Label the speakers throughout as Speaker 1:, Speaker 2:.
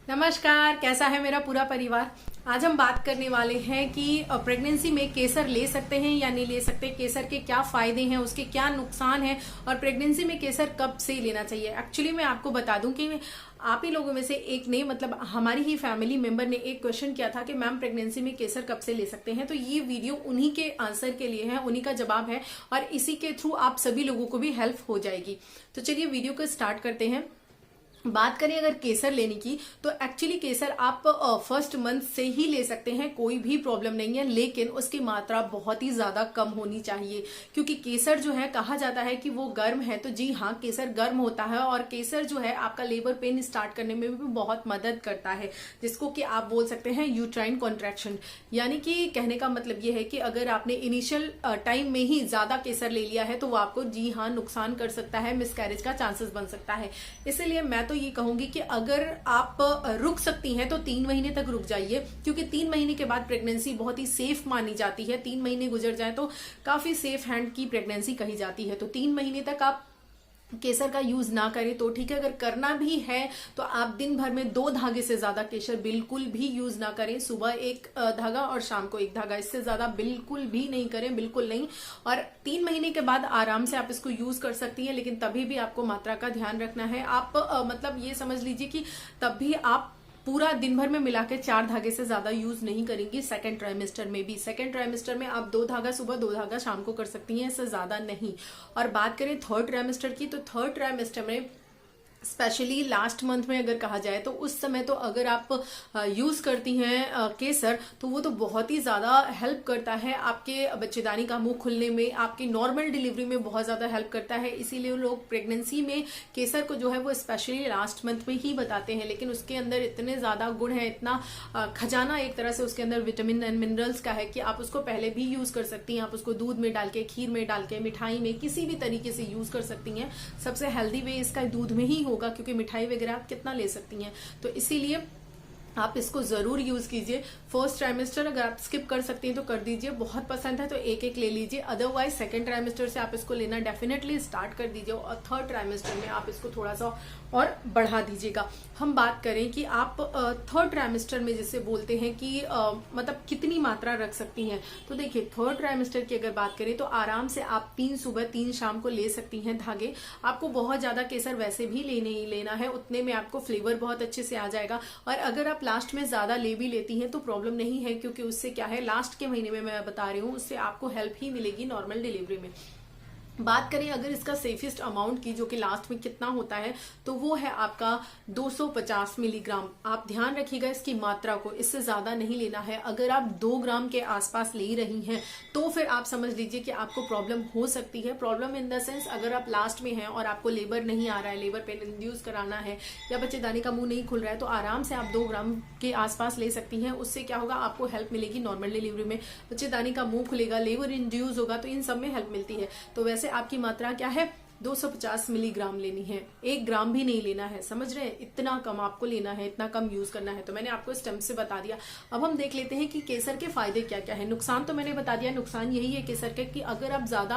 Speaker 1: नमस्कार, कैसा है मेरा पूरा परिवार। आज हम बात करने वाले हैं कि प्रेगनेंसी में केसर ले सकते हैं या नहीं ले सकते, केसर के क्या फायदे हैं, उसके क्या नुकसान हैं और प्रेगनेंसी में केसर कब से लेना चाहिए। एक्चुअली मैं आपको बता दूं कि आप ही लोगों में से एक ने, मतलब हमारी ही फैमिली मेंबर ने एक क्वेश्चन किया था कि मैम प्रेगनेंसी में केसर कब से ले सकते हैं। तो ये वीडियो उन्हीं के आंसर के लिए है, उन्हीं का जवाब है और इसी के थ्रू आप सभी लोगों को भी हेल्प हो जाएगी। तो चलिए वीडियो को स्टार्ट करते हैं। बात करें अगर केसर लेने की, तो एक्चुअली केसर आप फर्स्ट मंथ से ही ले सकते हैं, कोई भी प्रॉब्लम नहीं है, लेकिन उसकी मात्रा बहुत ही ज्यादा कम होनी चाहिए। क्योंकि केसर जो है, कहा जाता है कि वो गर्म है, तो जी हाँ, केसर गर्म होता है और केसर जो है आपका लेबर पेन स्टार्ट करने में भी बहुत मदद करता है, जिसको कि आप बोल सकते हैं यूट्राइन कॉन्ट्रैक्शन। यानी कि कहने का मतलब ये है कि अगर आपने इनिशियल टाइम में ही ज्यादा केसर ले लिया है तो वो आपको जी हाँ नुकसान कर सकता है, मिसकैरेज का चांसेस बन सकता है। इसलिए मैं तो ये कहूंगी कि अगर आप रुक सकती हैं तो 3 महीने तक रुक जाइए, क्योंकि 3 महीने के बाद प्रेगनेंसी बहुत ही सेफ मानी जाती है। 3 महीने गुजर जाए तो काफी सेफ हैंड की प्रेगनेंसी कही जाती है। तो 3 महीने तक आप केसर का यूज ना करें तो ठीक है। अगर करना भी है तो आप दिन भर में 2 धागे से ज्यादा केसर बिल्कुल भी यूज ना करें। सुबह एक धागा और शाम को एक धागा, इससे ज्यादा बिल्कुल भी नहीं करें, बिल्कुल नहीं। और 3 महीने के बाद आराम से आप इसको यूज कर सकती हैं, लेकिन तभी भी आपको मात्रा का ध्यान रखना है। आप मतलब ये समझ लीजिए कि तब भी आप पूरा दिन भर में मिला के 4 धागे से ज्यादा यूज नहीं करेंगी। सेकेंड ट्राइमेस्टर में भी, सेकेंड ट्राइमेस्टर में आप 2 धागा सुबह 2 धागा शाम को कर सकती हैं, इससे ज्यादा नहीं। और बात करें थर्ड ट्राइमेस्टर की, तो थर्ड ट्राइमेस्टर में स्पेशली लास्ट मंथ में अगर कहा जाए तो उस समय तो अगर आप यूज करती हैं केसर, तो वो तो बहुत ही ज्यादा हेल्प करता है आपके बच्चेदानी का मुंह खुलने में, आपकी नॉर्मल डिलीवरी में बहुत ज्यादा हेल्प करता है। इसीलिए लोग प्रेगनेंसी में केसर को जो है वो स्पेशली लास्ट मंथ में ही बताते हैं। लेकिन उसके अंदर इतने ज्यादा गुण है, इतना खजाना एक तरह से उसके अंदर विटामिन एंड मिनरल्स का है कि आप उसको पहले भी यूज कर सकती हैं। आप उसको दूध में डाल के, खीर में डाल के, मिठाई में, किसी भी तरीके से यूज कर सकती हैं। सबसे हेल्दी वे इसका दूध में ही होगा, क्योंकि मिठाई वगैरह आप कितना ले सकती हैं। तो इसीलिए आप इसको जरूर यूज कीजिए। फर्स्ट ट्राइमेस्टर अगर आप स्किप कर सकती हैं तो कर दीजिए, बहुत पसंद है तो एक एक ले लीजिए। अदरवाइज सेकंड ट्राइमेस्टर से आप इसको लेना डेफिनेटली स्टार्ट कर दीजिए और थर्ड ट्राइमेस्टर में आप इसको थोड़ा सा और बढ़ा दीजिएगा। हम बात करें कि आप थर्ड ट्राइमेस्टर में जिसे बोलते हैं कि मतलब कितनी मात्रा रख सकती हैं, तो देखिए थर्ड ट्राइमेस्टर की अगर बात करें तो आराम से आप 3 सुबह 3 शाम को ले सकती हैं धागे। आपको बहुत ज्यादा केसर वैसे भी नहीं लेना है, उतने में आपको फ्लेवर बहुत अच्छे से आ जाएगा। और अगर आप लास्ट में ज्यादा ले भी लेती हैं तो प्रॉब्लम नहीं है, क्योंकि उससे क्या है, लास्ट के महीने में मैं बता रही हूँ, उससे आपको हेल्प ही मिलेगी नॉर्मल डिलीवरी में। बात करें अगर इसका सेफेस्ट अमाउंट की, जो कि लास्ट में कितना होता है, तो वो है आपका 250 मिलीग्राम। आप ध्यान रखिएगा इसकी मात्रा को, इससे ज्यादा नहीं लेना है। अगर आप 2 ग्राम के आसपास ले रही हैं तो फिर आप समझ लीजिए कि आपको प्रॉब्लम हो सकती है। प्रॉब्लम इन द सेंस, अगर आप लास्ट में हैं और आपको लेबर नहीं आ रहा है, लेबर पेन इंड्यूस कराना है या बच्चेदानी का मुंह नहीं खुल रहा है, तो आराम से आप 2 ग्राम के आसपास ले सकती हैं। उससे क्या होगा, आपको हेल्प मिलेगी नॉर्मल डिलीवरी में, बच्चेदानी का मुंह खुलेगा, लेबर इंड्यूस होगा, तो इन सब में हेल्प मिलती है। तो वैसे आपकी मात्रा क्या है, 250 मिलीग्राम लेनी है, 1 ग्राम भी नहीं लेना है। समझ रहे हैं, इतना कम आपको लेना है, इतना कम यूज करना है। तो मैंने आपको स्टेप से बता दिया। अब हम देख लेते हैं कि केसर के फायदे क्या क्या है। नुकसान तो मैंने बता दिया, नुकसान यही है केसर के कि अगर आप ज्यादा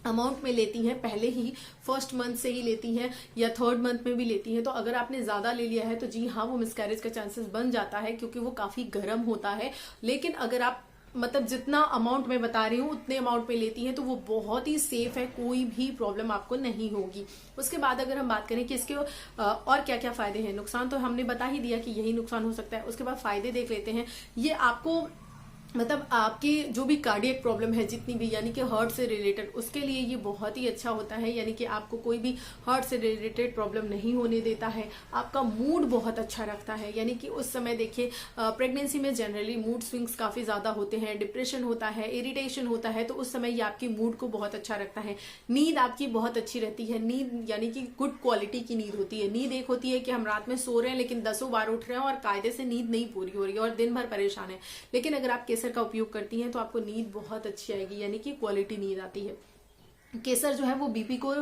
Speaker 1: अमाउंट में लेती हैं, पहले ही फर्स्ट मंथ से ही लेती हैं या थर्ड मंथ में भी लेती हैं, तो अगर आपने ज्यादा ले लिया है तो जी हाँ, वो मिसकैरेज का चांसेस बन जाता है, क्योंकि वो काफी गर्म होता है। लेकिन अगर आप मतलब जितना अमाउंट मैं बता रही हूँ उतने अमाउंट में लेती हैं तो वो बहुत ही सेफ है, कोई भी प्रॉब्लम आपको नहीं होगी। उसके बाद अगर हम बात करें कि इसके और क्या क्या फायदे हैं, नुकसान तो हमने बता ही दिया कि यही नुकसान हो सकता है। उसके बाद फायदे देख लेते हैं। ये आपको मतलब आपकी जो भी कार्डियक प्रॉब्लम है जितनी भी, यानी कि हार्ट से रिलेटेड, उसके लिए ये बहुत ही अच्छा होता है। यानी कि आपको कोई भी हार्ट से रिलेटेड प्रॉब्लम नहीं होने देता है। आपका मूड बहुत अच्छा रखता है, यानी कि उस समय देखिए प्रेगनेंसी में जनरली मूड स्विंग्स काफी ज्यादा होते हैं, डिप्रेशन होता है, इरिटेशन होता है, तो उस समय ये आपकी मूड को बहुत अच्छा रखता है। नींद आपकी बहुत अच्छी रहती है। नींद यानी कि गुड क्वालिटी की नींद होती है। नींद एक होती है कि हम रात में सो रहे हैं लेकिन 10 बार उठ रहे हैं और कायदे से नींद नहीं पूरी हो रही है और दिन भर परेशान है। लेकिन अगर आप केसर का उपयोग करती हैं तो आपको नींद बहुत अच्छी आएगी, यानी कि क्वालिटी नींद आती है। केसर जो है वो बीपी को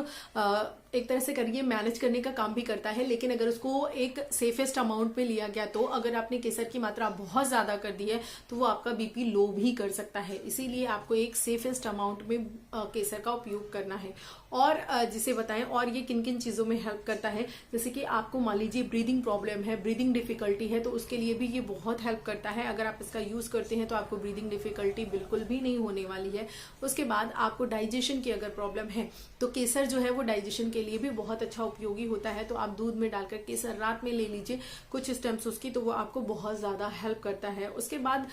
Speaker 1: एक तरह से करिए मैनेज करने का काम भी करता है, लेकिन अगर उसको एक सेफेस्ट अमाउंट पे लिया गया तो अगर आपने केसर की मात्रा बहुत ज्यादा कर दी है तो वो आपका बीपी लो भी कर सकता है। इसीलिए आपको एक सेफेस्ट अमाउंट में केसर का उपयोग करना है। और जिसे बताएं और ये किन किन चीजों में हेल्प करता है, जैसे कि आपको मान लीजिए ब्रीदिंग प्रॉब्लम है, ब्रीदिंग डिफिकल्टी है, तो उसके लिए भी ये बहुत हेल्प करता है। अगर आप इसका यूज करते हैं तो आपको ब्रीदिंग डिफिकल्टी बिल्कुल भी नहीं होने वाली है। उसके बाद आपको डाइजेशन की अगर प्रॉब्लम है तो केसर जो है वो डाइजेशन के लिए भी बहुत अच्छा उपयोगी होता है। तो आप दूध में डालकर केसर रात में ले लीजिए कुछ स्टेम्स उसकी, तो वो आपको बहुत ज्यादा हेल्प करता है। उसके बाद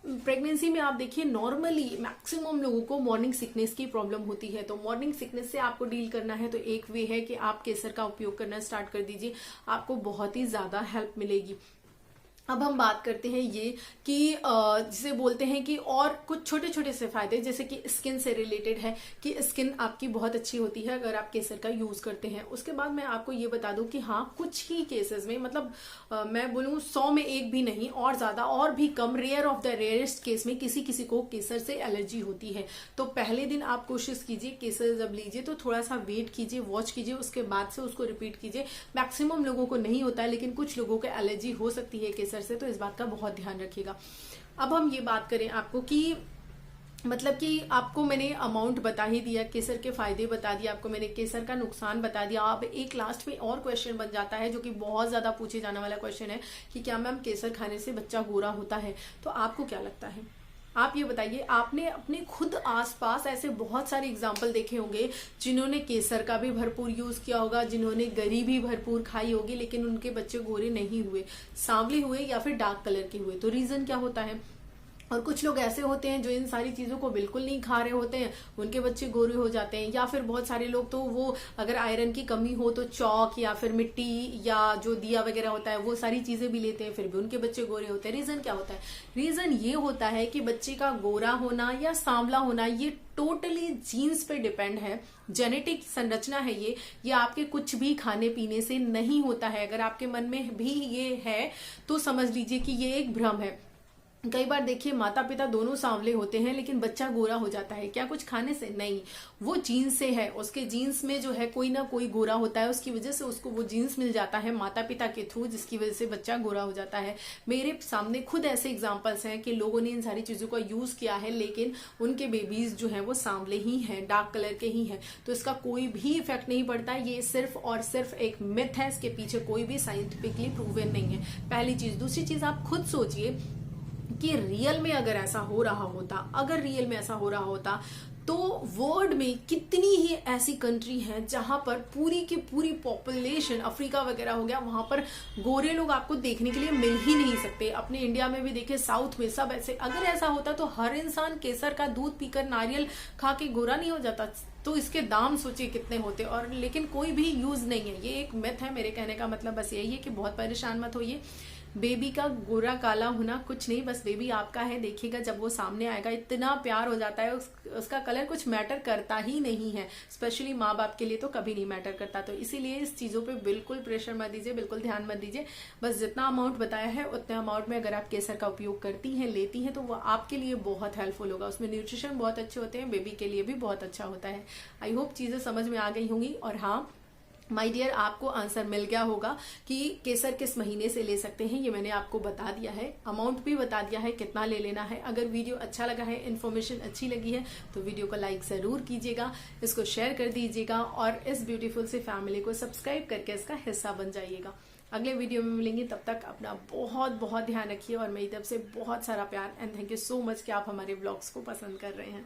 Speaker 1: प्रेगनेंसी में आप देखिए नॉर्मली मैक्सिमम लोगों को मॉर्निंग सिकनेस की प्रॉब्लम होती है। तो मॉर्निंग सिकनेस से आपको डील करना है तो एक वे है कि आप केसर का उपयोग करना स्टार्ट कर दीजिए, आपको बहुत ही ज्यादा हेल्प मिलेगी। अब हम बात करते हैं ये कि जिसे बोलते हैं कि और कुछ छोटे छोटे से फायदे, जैसे कि स्किन से रिलेटेड है कि स्किन आपकी बहुत अच्छी होती है अगर आप केसर का यूज करते हैं। उसके बाद मैं आपको ये बता दूं कि हाँ कुछ ही केसेस में, मतलब मैं बोलूं 100 में एक भी नहीं और ज्यादा और भी कम, rare of the rarest case में किसी किसी को केसर से एलर्जी होती है। तो पहले दिन आप कोशिश कीजिए केसर जब लीजिए तो थोड़ा सा वेट कीजिए, वॉच कीजिए, उसके बाद से उसको रिपीट कीजिए। मैक्सिमम लोगों को नहीं होता है लेकिन कुछ लोगों को एलर्जी हो सकती है केसर से, तो इस बात का बहुत ध्यान रखिएगा। अब हम ये बात करें आपको कि मतलब कि आपको मैंने अमाउंट बता ही दिया, केसर के फायदे बता दिया, आपको मैंने केसर का नुकसान बता दिया। अब एक लास्ट में और क्वेश्चन बन जाता है जो कि बहुत ज्यादा पूछे जाने वाला क्वेश्चन है कि क्या मैम केसर खाने से बच्चा गोरा होता है? तो आपको क्या लगता है, आप ये बताइए। आपने अपने खुद आसपास ऐसे बहुत सारे एग्जाम्पल देखे होंगे जिन्होंने केसर का भी भरपूर यूज किया होगा, जिन्होंने गरी भी भरपूर खाई होगी, लेकिन उनके बच्चे गोरे नहीं हुए, सांवले हुए या फिर डार्क कलर के हुए। तो रीजन क्या होता है? और कुछ लोग ऐसे होते हैं जो इन सारी चीजों को बिल्कुल नहीं खा रहे होते हैं, उनके बच्चे गोरे हो जाते हैं। या फिर बहुत सारे लोग तो वो अगर आयरन की कमी हो तो चौक या फिर मिट्टी या जो दिया वगैरह होता है वो सारी चीजें भी लेते हैं, फिर भी उनके बच्चे गोरे होते हैं। रीजन क्या होता है? रीजन ये होता है कि बच्चे का गोरा होना या सांवला होना ये टोटली जीन्स पे डिपेंड है, जेनेटिक संरचना है ये आपके कुछ भी खाने पीने से नहीं होता है। अगर आपके मन में भी ये है तो समझ लीजिए कि ये एक भ्रम है। कई बार देखिए माता पिता दोनों सांवले होते हैं लेकिन बच्चा गोरा हो जाता है, क्या कुछ खाने से? नहीं, वो जीन्स से है, उसके जीन्स में जो है कोई ना कोई गोरा होता है, उसकी वजह से उसको वो जीन्स मिल जाता है माता पिता के थ्रू, जिसकी वजह से बच्चा गोरा हो जाता है। मेरे सामने खुद ऐसे एग्जाम्पल्स हैं कि लोगों ने इन सारी चीजों का यूज किया है लेकिन उनके बेबीज जो है वो सांवले ही हैं, डार्क कलर के ही हैं। तो इसका कोई भी इफेक्ट नहीं पड़ता, ये सिर्फ और सिर्फ एक मिथ है, इसके पीछे कोई भी साइंटिफिकली प्रूवन नहीं है। पहली चीज। दूसरी चीज, आप खुद सोचिए कि रियल में अगर ऐसा हो रहा होता, अगर रियल में ऐसा हो रहा होता तो वर्ल्ड में कितनी ही ऐसी कंट्री हैं जहां पर पूरी की पूरी पॉपुलेशन, अफ्रीका वगैरह हो गया, वहां पर गोरे लोग आपको देखने के लिए मिल ही नहीं सकते। अपने इंडिया में भी देखे, साउथ में सब ऐसे। अगर ऐसा होता तो हर इंसान केसर का दूध पीकर, नारियल खा के गोरा नहीं हो जाता? तो इसके दाम सोचिए कितने होते। और लेकिन कोई भी यूज नहीं है, ये एक मिथ है। मेरे कहने का मतलब बस यही है कि बहुत परेशान मत होइए। बेबी का गोरा काला होना कुछ नहीं, बस बेबी आपका है। देखिएगा जब वो सामने आएगा इतना प्यार हो जाता है, उसका कलर कुछ मैटर करता ही नहीं है। स्पेशली माँ बाप के लिए तो कभी नहीं मैटर करता। तो इसीलिए इस चीजों पे बिल्कुल प्रेशर मत दीजिए, बिल्कुल ध्यान मत दीजिए। बस जितना अमाउंट बताया है उतने अमाउंट में अगर आप केसर का उपयोग करती हैं, लेती हैं, तो वो आपके लिए बहुत हेल्पफुल होगा। उसमें न्यूट्रिशन बहुत अच्छे होते हैं, बेबी के लिए भी बहुत अच्छा होता है। आई होप चीजें समझ में आ गई होंगी। और हाँ माय डियर, आपको आंसर मिल गया होगा कि केसर किस महीने से ले सकते हैं, ये मैंने आपको बता दिया है, अमाउंट भी बता दिया है कितना ले लेना है। अगर वीडियो अच्छा लगा है, इन्फॉर्मेशन अच्छी लगी है तो वीडियो को लाइक जरूर कीजिएगा, इसको शेयर कर दीजिएगा और इस ब्यूटीफुल सी फैमिली को सब्सक्राइब करके इसका हिस्सा बन जाइएगा। अगले वीडियो में मिलेंगे, तब तक अपना बहुत बहुत ध्यान रखिए और मेरी तरफ से बहुत सारा प्यार and thank you so much कि आप हमारे ब्लॉग्स को पसंद कर रहे हैं।